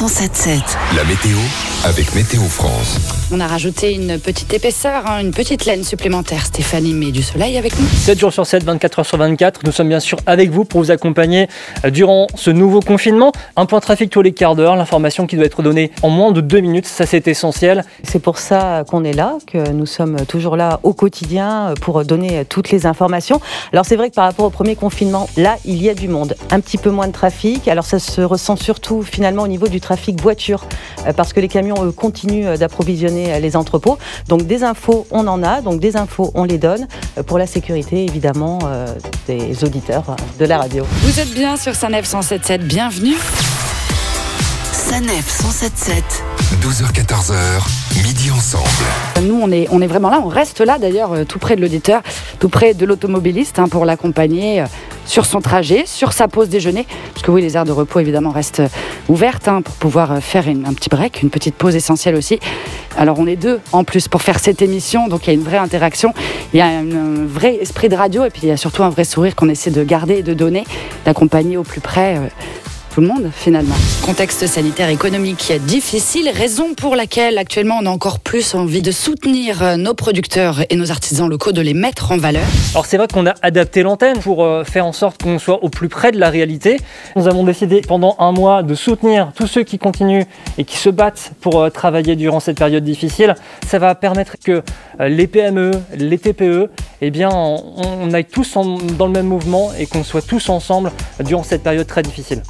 107.7. La météo avec Météo France. On a rajouté une petite épaisseur, une petite laine supplémentaire. Stéphanie met du soleil avec nous. 7 jours sur 7, 24 heures sur 24. Nous sommes bien sûr avec vous pour vous accompagner durant ce nouveau confinement. Un point trafic tous les quarts d'heure, l'information qui doit être donnée en moins de 2 minutes, ça c'est essentiel. C'est pour ça qu'on est là, que nous sommes toujours là au quotidien pour donner toutes les informations. Alors c'est vrai que par rapport au premier confinement, là il y a du monde, un petit peu moins de trafic. Alors ça se ressent surtout finalement au niveau du trafic voiture, parce que les camions eux, continuent d'approvisionner les entrepôts. Donc des infos on en a, donc des infos on les donne pour la sécurité évidemment des auditeurs de la radio. Vous êtes bien sur Sanef 107.7, bienvenue. Sanef 107.7. 12h-14h, midi ensemble. Nous on est vraiment là, on reste là d'ailleurs tout près de l'auditeur, tout près de l'automobiliste pour l'accompagner sur son trajet, sur sa pause déjeuner, parce que oui les aires de repos évidemment restent ouvertes pour pouvoir faire un petit break, une petite pause essentielle aussi. Alors on est deux en plus pour faire cette émission, donc il y a une vraie interaction, il y a un vrai esprit de radio et puis il y a surtout un vrai sourire qu'on essaie de garder et de donner, d'accompagner au plus près tout le monde finalement. Contexte sanitaire économique difficile, raison pour laquelle actuellement on a encore plus envie de soutenir nos producteurs et nos artisans locaux, de les mettre en valeur. Alors c'est vrai qu'on a adapté l'antenne pour faire en sorte qu'on soit au plus près de la réalité. Nous avons décidé pendant un mois de soutenir tous ceux qui continuent et qui se battent pour travailler durant cette période difficile. Ça va permettre que les PME, les TPE, eh bien, on aille tous dans le même mouvement et qu'on soit tous ensemble durant cette période très difficile.